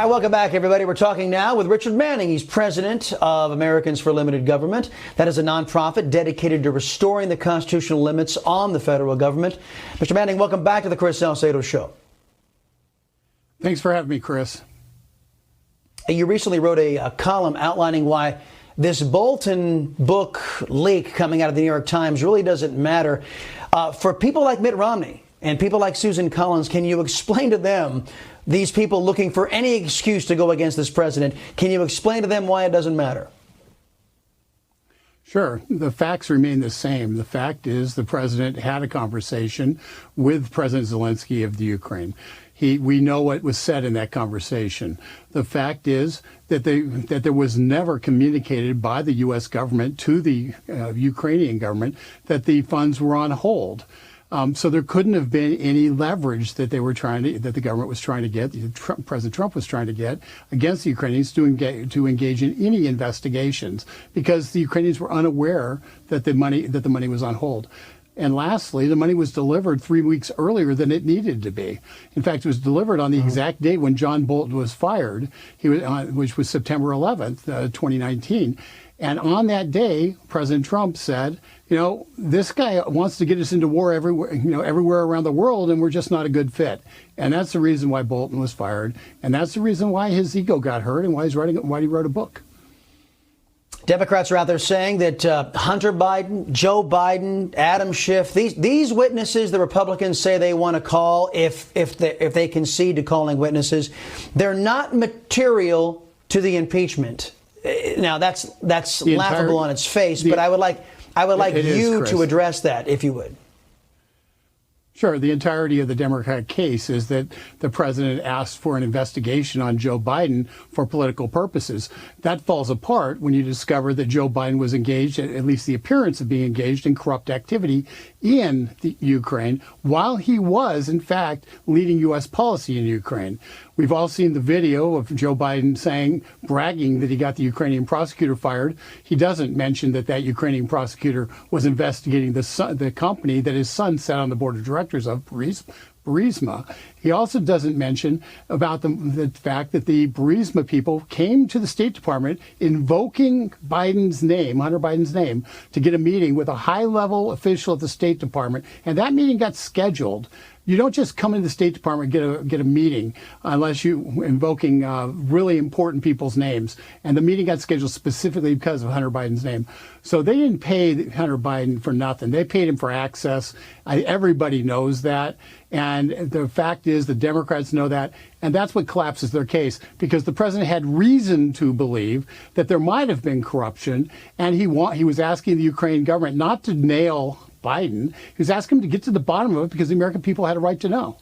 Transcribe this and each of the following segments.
right, welcome back, everybody. We're talking now with Richard Manning. He's president of Americans for Limited Government. That is a nonprofit dedicated to restoring the constitutional limits on the federal government. Mr. Manning, welcome back to the Chris Salcedo Show. Thanks for having me, Chris. You recently wrote a column outlining why this Bolton book leak coming out of the New York Times really doesn't matter. For people like Mitt Romney and people like Susan Collins, can you explain to them, these people looking for any excuse to go against this president, can you explain to them why it doesn't matter? Sure. The facts remain the same. The fact is the president had a conversation with President Zelensky of the Ukraine. We know what was said in that conversation. The fact is that there was never communicated by the U.S. government to the Ukrainian government that the funds were on hold. So there couldn't have been any leverage that that the government was trying to get, President Trump was trying to get against the Ukrainians to engage in any investigations, because the Ukrainians were unaware that the money was on hold. And lastly, the money was delivered 3 weeks earlier than it needed to be. In fact, it was delivered on the exact date when John Bolton was fired, which was September 11th, 2019. And on that day, President Trump said, this guy wants to get us into war everywhere around the world, and we're just not a good fit. And that's the reason why Bolton was fired. And that's the reason why his ego got hurt and why he wrote a book. Democrats are out there saying that Hunter Biden, Joe Biden, Adam Schiff, these witnesses the Republicans say they want to call, if they concede to calling witnesses, they're not material to the impeachment. Now that's laughable on its face, but I would like you to address that, if you would. Sure. The entirety of the Democratic case is that the president asked for an investigation on Joe Biden for political purposes. That falls apart when you discover that Joe Biden was engaged, at least the appearance of being engaged, in corrupt activity in the Ukraine, while he was, in fact, leading U.S. policy in Ukraine. We've all seen the video of Joe Biden bragging that he got the Ukrainian prosecutor fired. He doesn't mention that Ukrainian prosecutor was investigating the company that his son sat on the board of directors of, Burisma. He also doesn't mention about the fact that the Burisma people came to the State Department invoking Hunter Biden's name, to get a meeting with a high-level official at the State Department, and that meeting got scheduled. You don't just come into the State Department and get a meeting unless you invoking really important people's names. And the meeting got scheduled specifically because of Hunter Biden's name. So they didn't pay Hunter Biden for nothing. They paid him for access. Everybody knows that. And the fact is the Democrats know that. And that's what collapses their case, because the president had reason to believe that there might have been corruption. And he was asking the Ukrainian government not to nail Biden. He was asking him to get to the bottom of it because the American people had a right to know.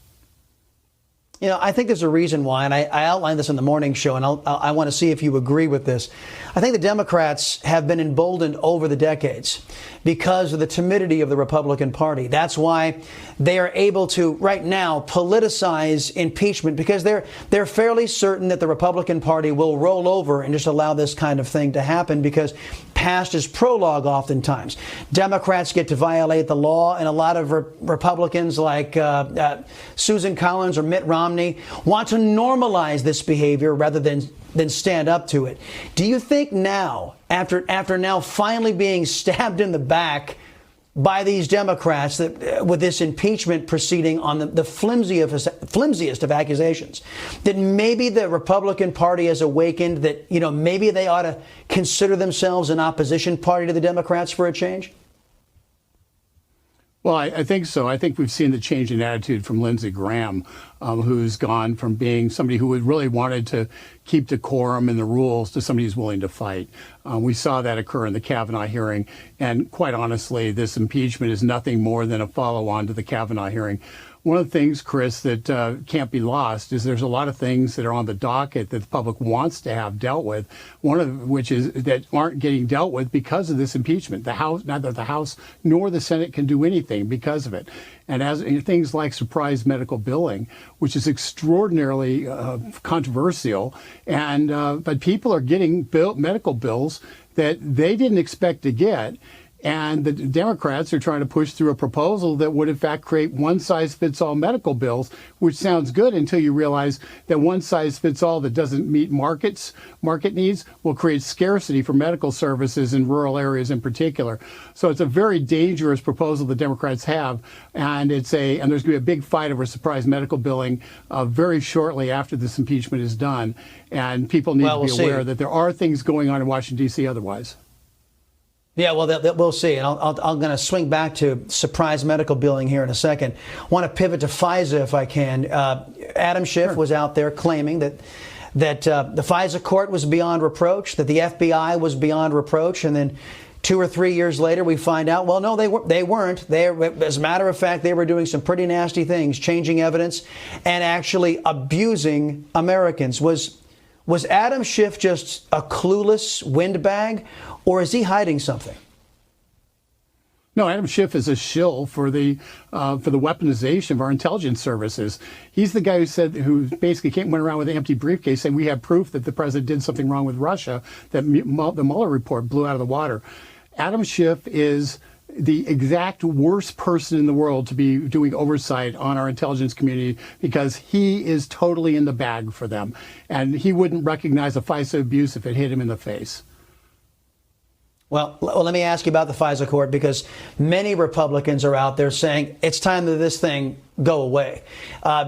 I think there's a reason why, and I outlined this in the morning show, and I want to see if you agree with this. I think the Democrats have been emboldened over the decades because of the timidity of the Republican Party. That's why they are able to, right now, politicize impeachment, because they're fairly certain that the Republican Party will roll over and just allow this kind of thing to happen, because past is prologue oftentimes. Democrats get to violate the law, and a lot of Republicans like Susan Collins or Mitt Romney want to normalize this behavior rather than stand up to it. Do you think now, after now finally being stabbed in the back by these Democrats, that with this impeachment proceeding on the flimsiest of accusations, that maybe the Republican Party has awakened, that maybe they ought to consider themselves an opposition party to the Democrats for a change? Well, I think so. I think we've seen the change in attitude from Lindsey Graham, who's gone from being somebody who really wanted to keep decorum and the rules to somebody who's willing to fight. We saw that occur in the Kavanaugh hearing. And quite honestly, this impeachment is nothing more than a follow-on to the Kavanaugh hearing. One of the things, Chris, that can't be lost is there's a lot of things that are on the docket that the public wants to have dealt with, one of which is that aren't getting dealt with because of this impeachment. Neither the House nor the Senate can do anything because of it. And as things like surprise medical billing, which is extraordinarily controversial, but people are getting medical bills that they didn't expect to get. And the Democrats are trying to push through a proposal that would, in fact, create one-size-fits-all medical bills, which sounds good until you realize that one-size-fits-all that doesn't meet market needs will create scarcity for medical services in rural areas in particular. So it's a very dangerous proposal the Democrats have, and there's going to be a big fight over surprise medical billing very shortly after this impeachment is done. And people need to be aware that there are things going on in Washington, D.C. otherwise. Yeah, well, we'll see. And I'm going to swing back to surprise medical billing here in a second. I want to pivot to FISA if I can. Adam Schiff was out there claiming that the FISA court was beyond reproach, that the FBI was beyond reproach. And then 2 or 3 years later, we find out, well, no, they weren't. As a matter of fact, they were doing some pretty nasty things, changing evidence and actually abusing Americans. Was Adam Schiff just a clueless windbag, or is he hiding something? No, Adam Schiff is a shill for the weaponization of our intelligence services. He's the guy who basically went around with an empty briefcase saying we have proof that the president did something wrong with Russia, that the Mueller report blew out of the water. Adam Schiff is the exact worst person in the world to be doing oversight on our intelligence community, because he is totally in the bag for them. And he wouldn't recognize a FISA abuse if it hit him in the face. Well, let me ask you about the FISA court, because many Republicans are out there saying it's time that this thing go away,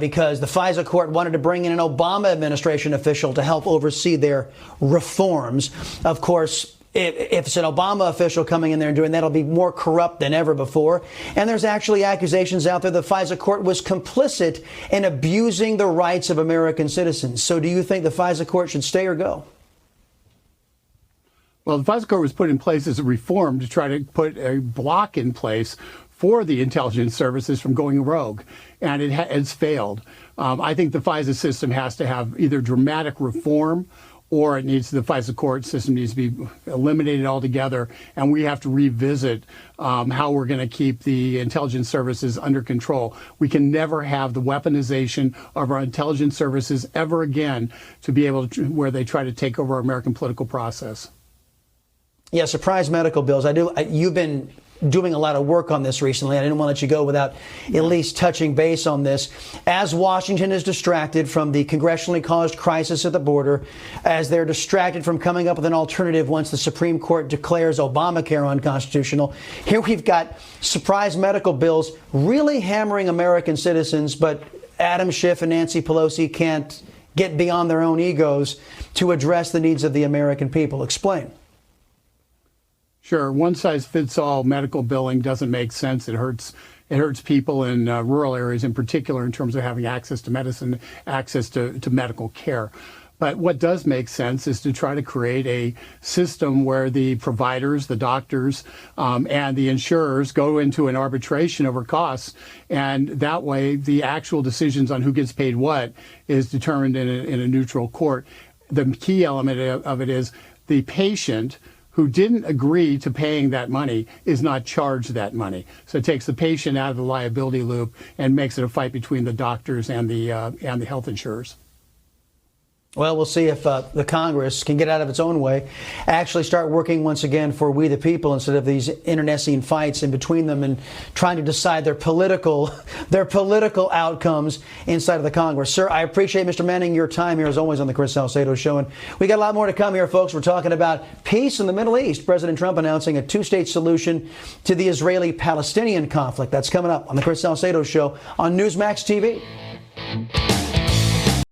because the FISA court wanted to bring in an Obama administration official to help oversee their reforms. Of course, if it's an Obama official coming in there and doing that, it'll be more corrupt than ever before. And there's actually accusations out there the FISA court was complicit in abusing the rights of American citizens. So do you think the FISA court should stay or go? Well, the FISA court was put in place as a reform to try to put a block in place for the intelligence services from going rogue, and it's failed. I think the FISA system has to have either dramatic reform, or the FISA court system needs to be eliminated altogether, and we have to revisit how we're going to keep the intelligence services under control. We can never have the weaponization of our intelligence services ever again to be able to, where they try to take over our American political process. Yeah, surprise medical bills. You've been doing a lot of work on this recently. I didn't want to let you go without at least touching base on this. As Washington is distracted from the congressionally caused crisis at the border, as they're distracted from coming up with an alternative once the Supreme Court declares Obamacare unconstitutional, here we've got surprise medical bills really hammering American citizens, but Adam Schiff and Nancy Pelosi can't get beyond their own egos to address the needs of the American people. Explain. Sure. One-size-fits-all medical billing doesn't make sense. It hurts people in rural areas in particular in terms of having access to medicine, access to medical care. But what does make sense is to try to create a system where the providers, the doctors, and the insurers go into an arbitration over costs. And that way, the actual decisions on who gets paid what is determined in a neutral court. The key element of it is the patient who didn't agree to paying that money is not charged that money. So it takes the patient out of the liability loop and makes it a fight between the doctors and the health insurers. Well, we'll see if the Congress can get out of its own way, actually start working once again for we the people instead of these internecine fights in between them and trying to decide their political outcomes inside of the Congress. Sir, I appreciate, Mr. Manning, your time here as always on the Chris Salcedo Show. And we got a lot more to come here, folks. We're talking about peace in the Middle East. President Trump announcing a two-state solution to the Israeli-Palestinian conflict. That's coming up on the Chris Salcedo Show on Newsmax TV.